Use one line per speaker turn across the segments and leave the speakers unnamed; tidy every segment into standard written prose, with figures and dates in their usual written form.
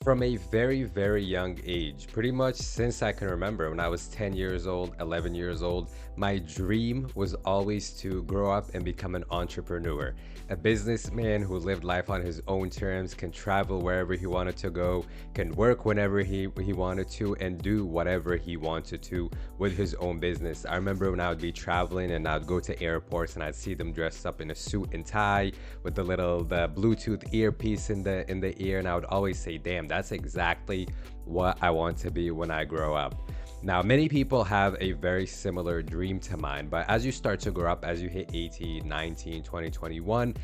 From a very, very young age, pretty much since I can remember, when I was 10 years old, 11 years old, my dream was always to grow up and become an entrepreneur, a businessman who lived life on his own terms, can travel wherever he wanted to go, can work whenever he wanted to, and do whatever he wanted to with his own business. I remember when I would be traveling and I'd go to airports and I'd see them dressed up in a suit and tie with the Bluetooth earpiece in the ear, and I would always say, "Damn, that's exactly what I want to be when I grow up." Now, many people have a very similar dream to mine, but as you start to grow up, as you hit 18, 19, 20, 21,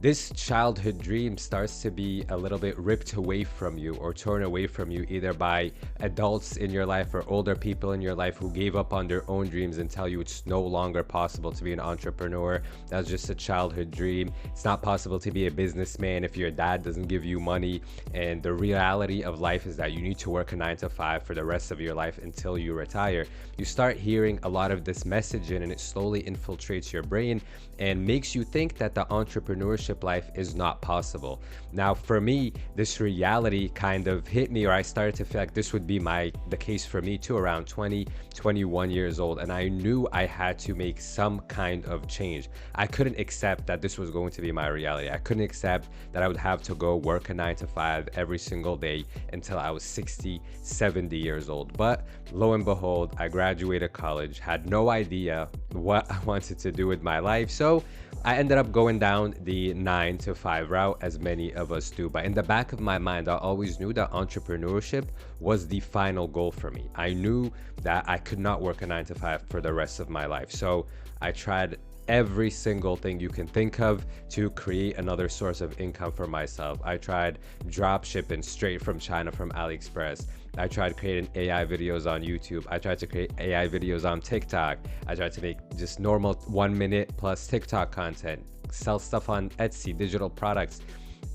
this childhood dream starts to be a little bit ripped away from you or torn away from you, either by adults in your life or older people in your life who gave up on their own dreams and tell you it's no longer possible to be an entrepreneur. That's just a childhood dream. It's not possible to be a businessman if your dad doesn't give you money. And the reality of life is that you need to work a 9 to 5 for the rest of your life until you retire. You start hearing a lot of this messaging and it slowly infiltrates your brain and makes you think that the entrepreneurship life is not possible. Now, for me, this reality kind of hit me, or I started to feel like this would be the case for me too, around 20, 21 years old. And I knew I had to make some kind of change. I couldn't accept that this was going to be my reality. I couldn't accept that I would have to go work a 9 to 5 every single day until I was 60, 70 years old. But lo and behold, I graduated college, had no idea what I wanted to do with my life. So I ended up going down the 9 to 5 route, as many of us do. But in the back of my mind, I always knew that entrepreneurship was the final goal for me. I knew that I could not work a 9 to 5 for the rest of my life. So I tried every single thing you can think of to create another source of income for myself. I tried drop shipping straight from China from AliExpress. I tried creating AI videos on YouTube. I tried to create AI videos on TikTok. I tried to make just normal 1 minute plus TikTok content, sell stuff on Etsy, digital products,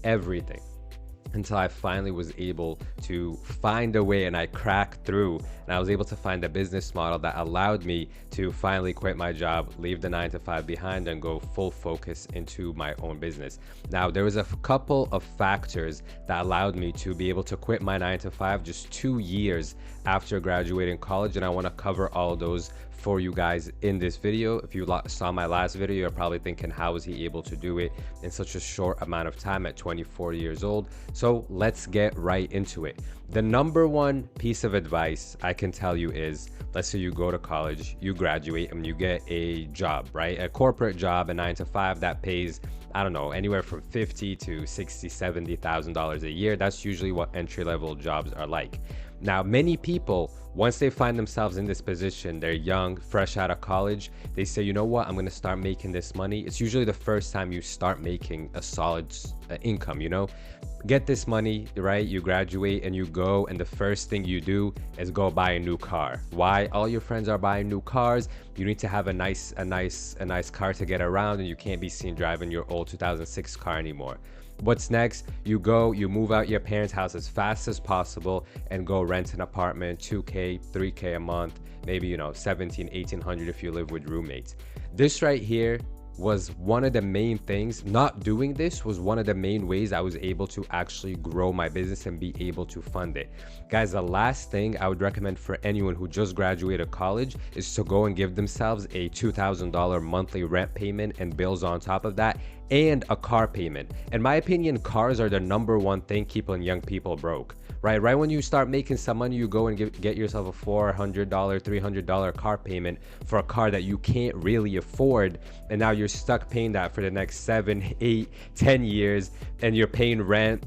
everything, until I finally was able to find a way and I cracked through and I was able to find a business model that allowed me to finally quit my job, leave the 9 to 5 behind, and go full focus into my own business. Now, there was a couple of factors that allowed me to be able to quit my 9 to 5 just 2 years after graduating college, and I want to cover all of those for you guys in this video. If you saw my last video, you're probably thinking, how was he able to do it in such a short amount of time at 24 years old? So let's get right into it. The number one piece of advice I can tell you is, let's say you go to college, you graduate, and you get a job, right? A corporate job, a 9 to 5 that pays, I don't know, anywhere from 50 to 60, $70,000 a year. That's usually what entry-level jobs are like. Now, many people, once they find themselves in this position, they're young, fresh out of college, they say, you know what, I'm going to start making this money. It's usually the first time you start making a solid income, you know? Get this money, right? You graduate and you go, and the first thing you do is go buy a new car. Why? All your friends are buying new cars. You need to have a nice car to get around, and you can't be seen driving your old 2006 car anymore. What's next? You go, you move out your parents' house as fast as possible and go rent an apartment, 2K, 3K a month, maybe, you know, 17, 1800 if you live with roommates. This right here was one of the main things. Not doing this was one of the main ways I was able to actually grow my business and be able to fund it. Guys, the last thing I would recommend for anyone who just graduated college is to go and give themselves a $2,000 monthly rent payment and bills on top of that, and a car payment. In my opinion, cars are the number one thing keeping young people broke. Right when you start making some money, you go and get yourself a $400, $300 car payment for a car that you can't really afford, and now you're stuck paying that for the next 7, 8, 10 years, and you're paying rent.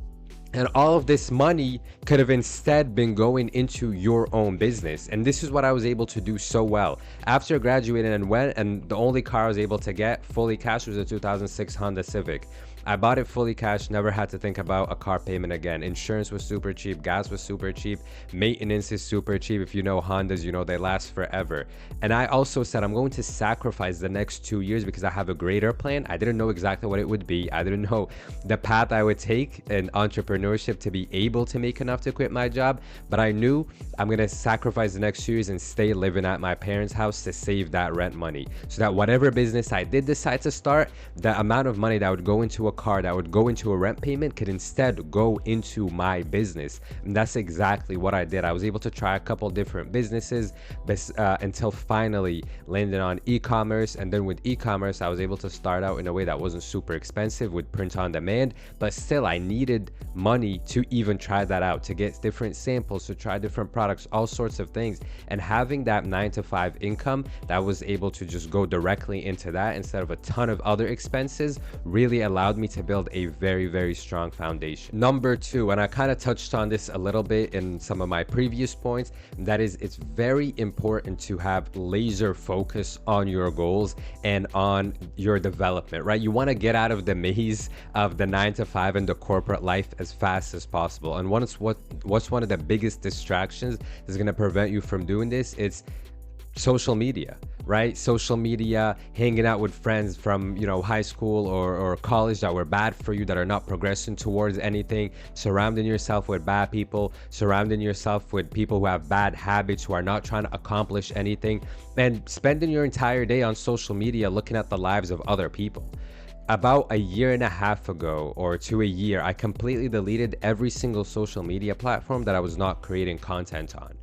And all of this money could have instead been going into your own business. And this is what I was able to do so well. After graduating and the only car I was able to get fully cash was a 2006 Honda Civic. I bought it fully cash, never had to think about a car payment again. Insurance was super cheap, gas was super cheap, maintenance is super cheap. If you know Hondas, you know they last forever. And I also said I'm going to sacrifice the next 2 years because I have a greater plan. I didn't know exactly what it would be. I didn't know the path I would take in entrepreneurship to be able to make enough to quit my job, but I knew I'm going to sacrifice the next 2 years and stay living at my parents' house to save that rent money, so that whatever business I did decide to start, the amount of money that would go into a car that would go into a rent payment could instead go into my business. And that's exactly what I did. I was able to try a couple different businesses until finally landed on e-commerce. And then with e-commerce, I was able to start out in a way that wasn't super expensive with print on demand, but still I needed money to even try that out, to get different samples, to try different products, all sorts of things. And having that 9 to 5 income that was able to just go directly into that instead of a ton of other expenses really allowed me to build a very strong foundation. Number two, and I kind of touched on this a little bit in some of my previous points, that is, it's very important to have laser focus on your goals and on your development, right? You want to get out of the maze of the 9 to 5 and the corporate life as fast as possible. And what's one of the biggest distractions that's going to prevent you from doing this? It's social media, right? Social media, hanging out with friends from, high school or college that were bad for you, that are not progressing towards anything, surrounding yourself with bad people, surrounding yourself with people who have bad habits, who are not trying to accomplish anything, and spending your entire day on social media looking at the lives of other people. About a year and a half ago, or to a year, I completely deleted every single social media platform that I was not creating content on.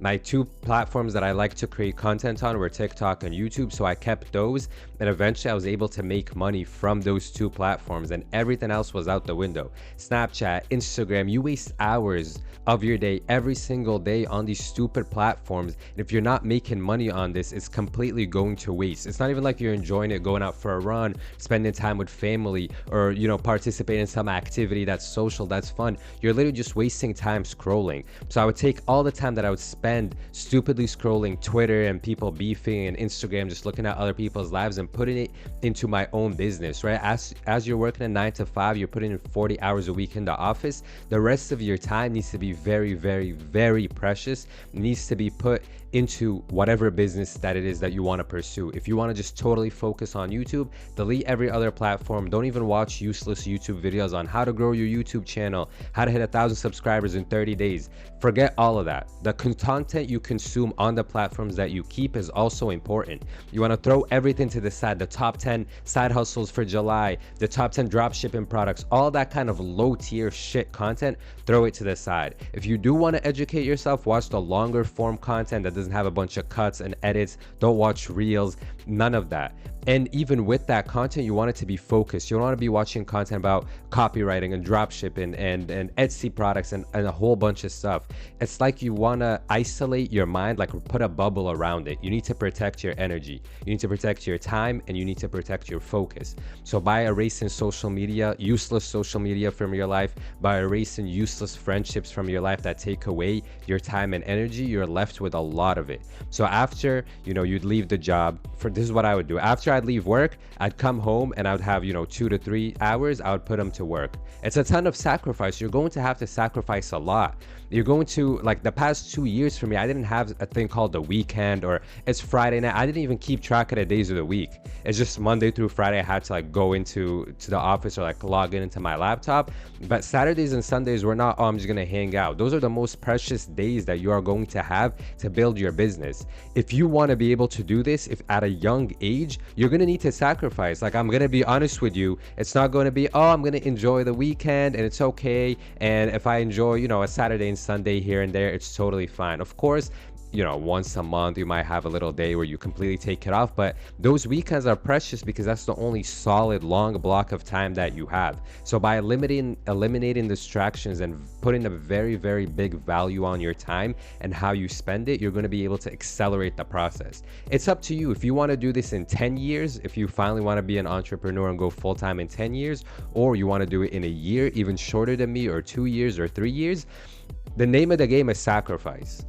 My two platforms that I like to create content on were TikTok and YouTube, so I kept those, and eventually I was able to make money from those two platforms, and everything else was out the window. Snapchat, Instagram, you waste hours of your day every single day on these stupid platforms, and if you're not making money on this, it's completely going to waste. It's not even like you're enjoying it, going out for a run, spending time with family, or participating in some activity that's social, that's fun. You're literally just wasting time scrolling. So I would take all the time that I would spend stupidly scrolling Twitter and people beefing, and Instagram, just looking at other people's lives, and putting it into my own business, right? As you're working a 9 to 5, you're putting in 40 hours a week in the office. The rest of your time needs to be very precious. It needs to be put into whatever business that it is that you want to pursue. If you want to just totally focus on YouTube, delete every other platform. Don't even watch useless YouTube videos on how to grow your YouTube channel, how to hit 1,000 subscribers in 30 days. Forget all of that. The content you consume on the platforms that you keep is also important. You want to throw everything to the side. The top 10 side hustles for July, the top 10 drop shipping products, all that kind of low tier shit content, throw it to the side. If you do want to educate yourself, watch the longer form content that doesn't have a bunch of cuts and edits. Don't watch reels, none of that. And even with that content, you want it to be focused. You don't want to be watching content about copywriting and drop shipping and Etsy products and a whole bunch of stuff. It's like you want to isolate your mind, like put a bubble around it. You need to protect your energy. You need to protect your time, and you need to protect your focus. So by erasing social media, useless social media from your life, by erasing useless friendships from your life that take away your time and energy, you're left with a lot of it. So after, you'd leave the job, this is what I would do. After I'd leave work, I'd come home and I would have, 2 to 3 hours. I would put them to work. It's a ton of sacrifice. You're going to have to sacrifice a lot. You're going to, like, the past 2 years for me, I didn't have a thing called the weekend, or it's Friday night. I didn't even keep track of the days of the week. It's just Monday through Friday. I had to go into the office, or log into my laptop. But Saturdays and Sundays were not, I'm just going to hang out. Those are the most precious days that you are going to have to build your business. If you want to be able to do this, if at a young age, you're going to need to sacrifice. I'm going to be honest with you. It's not going to be, I'm going to enjoy the weekend and it's okay. And if I enjoy, a Saturday and Sunday here and there, it's totally fine. Of course, once a month you might have a little day where you completely take it off, but those weekends are precious because that's the only solid long block of time that you have. So by eliminating distractions and putting a very big value on your time and how you spend it, you're going to be able to accelerate the process. It's up to you. If you want to do this in 10 years, if you finally want to be an entrepreneur and go full-time in 10 years, or you want to do it in a year, even shorter than me, or 2 years or 3 years, the name of the game is sacrifice.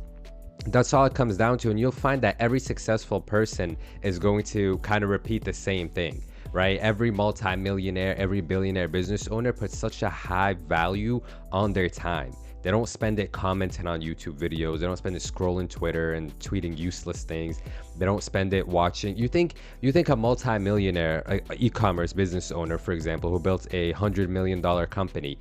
That's all it comes down to. And you'll find that every successful person is going to kind of repeat the same thing, right? Every multi-millionaire, every billionaire business owner puts such a high value on their time. They don't spend it commenting on YouTube videos. They don't spend it scrolling Twitter and tweeting useless things. They don't spend it watching. You think a multi-millionaire, a e-commerce business owner, for example, who built a $100 million company,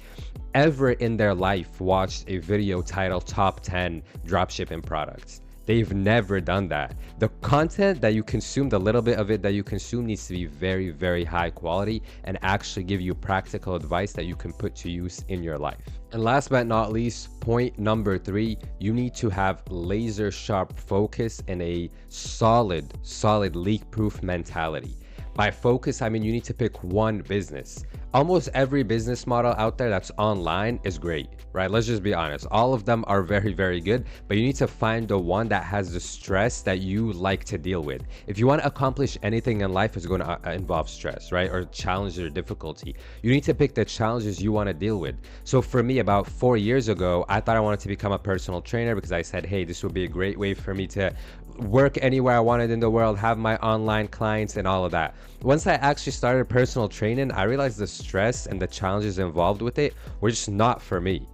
ever in their life watched a video titled Top 10 Dropshipping Products? They've never done that. The content that you consume, the little bit of it that you consume, needs to be very, very high quality and actually give you practical advice that you can put to use in your life. And last but not least, point number 3, you need to have laser sharp focus and a solid leak proof mentality. By focus, I mean you need to pick one business. Almost every business model out there that's online is great, right? Let's just be honest. All of them are very, very good, but you need to find the one that has the stress that you like to deal with. If you want to accomplish anything in life, it's going to involve stress, right? Or challenges or difficulty. You need to pick the challenges you want to deal with. So for me, about 4 years ago, I thought I wanted to become a personal trainer because I said, hey, this would be a great way for me to work anywhere I wanted in the world, have my online clients and all of that. Once I actually started personal training, I realized the stress and the challenges involved with it were just not for me.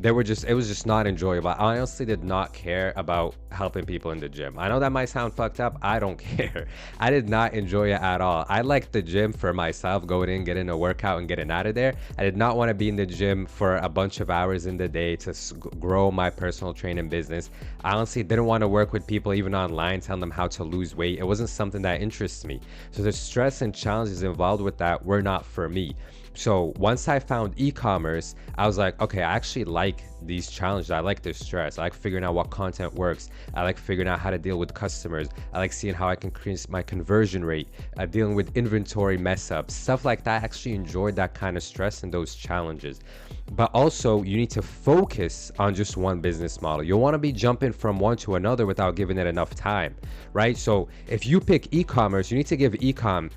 It was just not enjoyable. I honestly did not care about helping people in the gym. I know that might sound fucked up. I don't care. I did not enjoy it at all. I liked the gym for myself, going in, getting a workout and getting out of there. I did not want to be in the gym for a bunch of hours in the day to grow my personal training business. I honestly didn't want to work with people even online, telling them how to lose weight. It wasn't something that interests me. So the stress and challenges involved with that were not for me. So once I found e-commerce, I was like, okay, I actually like these challenges. I like this stress. I like figuring out what content works. I like figuring out how to deal with customers. I like seeing how I can increase my conversion rate, dealing with inventory mess ups, stuff like that. I actually enjoyed that kind of stress and those challenges. But also, you need to focus on just one business model. You'll want to be jumping from one to another without giving it enough time, right? So if you pick e-commerce, you need to give e-com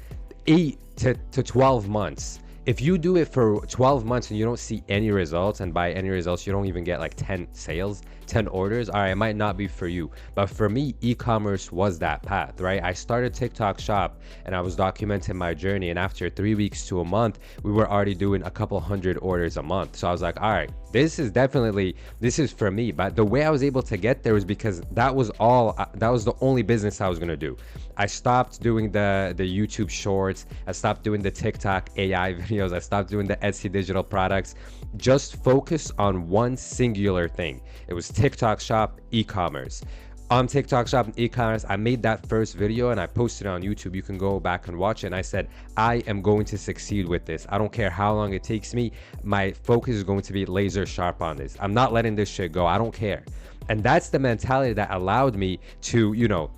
8 to 12 months. If you do it for 12 months and you don't see any results, and by any results you don't even get like 10 sales, 10 orders, all right, it might not be for you. But for me, e-commerce was that path, right? I started TikTok Shop and I was documenting my journey, and after 3 weeks to a month, we were already doing a couple hundred orders a month. So I was like, all right, this is for me. But the way I was able to get there was because that was the only business I was gonna do. I stopped doing the YouTube shorts. I stopped doing the TikTok AI videos. I stopped doing the Etsy digital products. Just focus on one singular thing. It was TikTok Shop, e-commerce. On TikTok Shop and e-commerce, I made that first video and I posted it on YouTube. You can go back and watch it. And I said, I am going to succeed with this. I don't care how long it takes me. My focus is going to be laser sharp on this. I'm not letting this shit go. I don't care. And that's the mentality that allowed me to,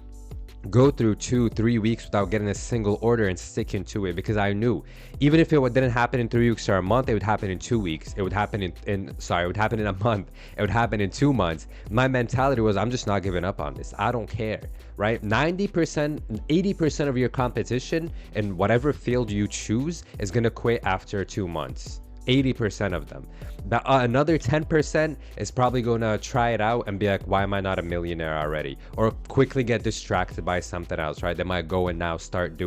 go through 2-3 weeks without getting a single order and sticking to it, because I knew even if it didn't happen in 3 weeks or a month, it would happen in 2 weeks. It would happen it would happen in a month. It would happen in 2 months. My mentality was, I'm just not giving up on this. I don't care, right? 90%, 80% of your competition in whatever field you choose is going to quit after 2 months. 80% of them. Another 10% is probably going to try it out and be like, why am I not a millionaire already? Or quickly get distracted by something else, right? They might go and now start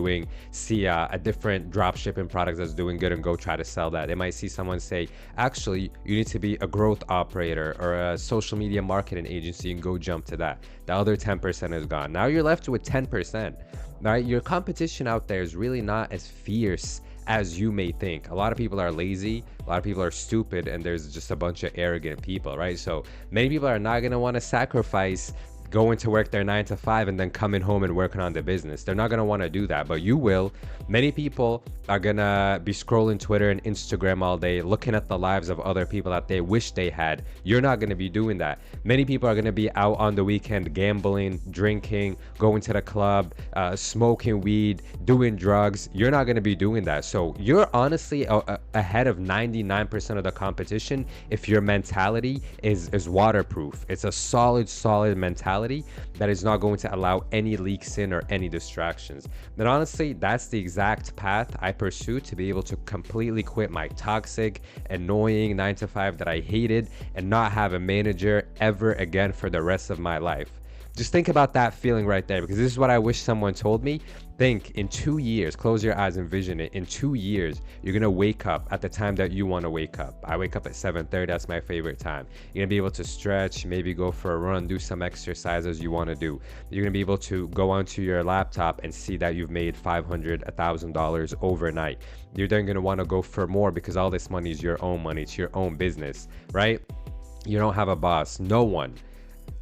see a different drop shipping product that's doing good and go try to sell that. They might see someone say, actually, you need to be a growth operator or a social media marketing agency, and go jump to that. The other 10% is gone. Now you're left with 10%, right? Your competition out there is really not as fierce as you may think. A lot of people are lazy, a lot of people are stupid, and there's just a bunch of arrogant people, right? So many people are not going to want to sacrifice going to work their 9 to 5 and then coming home and working on the business. They're not going to want to do that, but you will. Many people are going to be scrolling Twitter and Instagram all day, looking at the lives of other people that they wish they had. You're not going to be doing that. Many people are going to be out on the weekend gambling, drinking, going to the club, smoking weed, doing drugs. You're not going to be doing that. So you're honestly ahead of 99% of the competition if your mentality is waterproof. It's a solid mentality that is not going to allow any leaks in or any distractions. And honestly, that's the exact path I pursue to be able to completely quit my toxic, annoying 9 to 5 that I hated and not have a manager ever again for the rest of my life. Just think about that feeling right there, because this is what I wish someone told me. Think in 2 years, close your eyes, envision it. In 2 years, you're going to wake up at the time that you want to wake up. I wake up at 7:30. That's my favorite time. You're going to be able to stretch, maybe go for a run, do some exercises you want to do. You're going to be able to go onto your laptop and see that you've made $500, $1,000 overnight. You're then going to want to go for more because all this money is your own money. It's your own business, right? You don't have a boss. No one.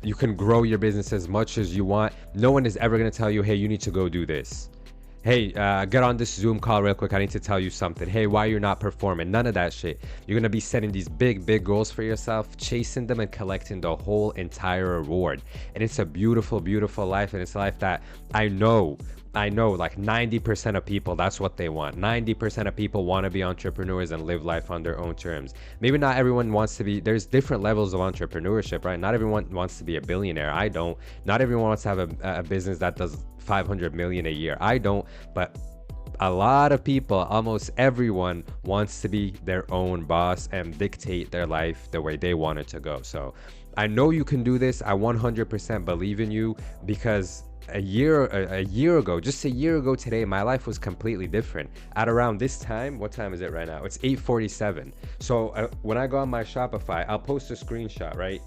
You can grow your business as much as you want. No one is ever going to tell you, hey, you need to go do this. Hey, get on this Zoom call real quick. I need to tell you something. Hey, why you're not performing? None of that shit. You're going to be setting these big, big goals for yourself, chasing them and collecting the whole entire reward. And it's a beautiful, beautiful life. And it's a life that I know like 90% of people, that's what they want. 90% of people want to be entrepreneurs and live life on their own terms. Maybe not everyone wants to be, there's different levels of entrepreneurship, right? Not everyone wants to be a billionaire. I don't. Not everyone wants to have a business that does 500 million a year. I don't. But a lot of people, almost everyone, wants to be their own boss and dictate their life the way they want it to go. So I know you can do this. I 100% believe in you, because a year ago, just a year ago today, my life was completely different. At around this time, what time is it right now? It's 8:47. So when I go on my Shopify, I'll post a screenshot, right?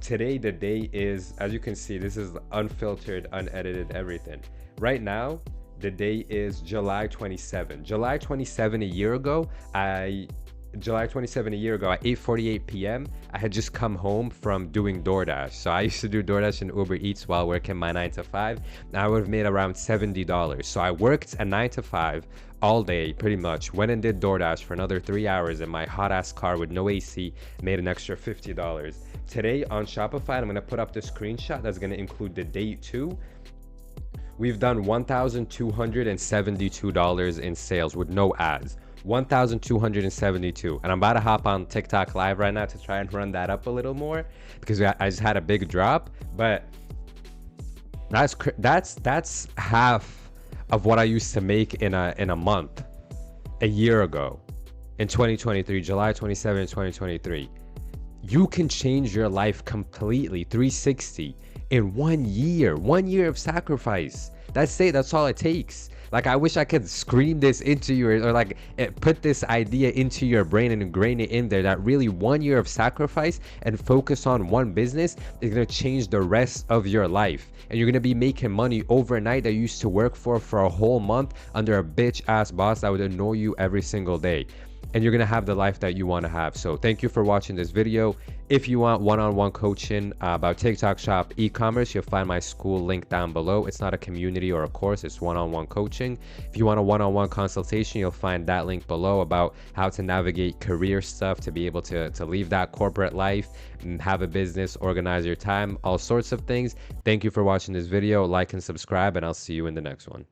Today, the day is, as you can see, this is unfiltered, unedited, everything. Right now, the day is July 27. July 27 a year ago, July 27 a year ago at 8:48 p.m. I had just come home from doing DoorDash. So I used to do DoorDash and Uber Eats while working my 9 to 5. And I would have made around $70. So I worked a 9 to 5 all day, pretty much. Went and did DoorDash for another 3 hours in my hot ass car with no AC, made an extra $50. Today on Shopify, I'm gonna put up the screenshot that's gonna include the date too. We've done $1,272 in sales with no ads. 1,272, and I'm about to hop on TikTok live right now to try and run that up a little more, because I just had a big drop. But that's half of what I used to make in a month a year ago, in 2023, July 27, 2023. You can change your life completely 360 in 1 year. 1 year of sacrifice. That's it. That's all it takes. Like, I wish I could scream this into you, or like put this idea into your brain and ingrain it in there, that really 1 year of sacrifice and focus on one business is going to change the rest of your life. And you're going to be making money overnight that you used to work for a whole month under a bitch ass boss that would annoy you every single day. And you're going to have the life that you want to have. So thank you for watching this video. If you want one-on-one coaching about TikTok Shop e-commerce, you'll find my school link down below. It's not a community or a course, it's one-on-one coaching. If you want a one-on-one consultation, you'll find that link below about how to navigate career stuff to be able to leave that corporate life and have a business, organize your time, all sorts of things. Thank you for watching this video. Like and subscribe, and I'll see you in the next one.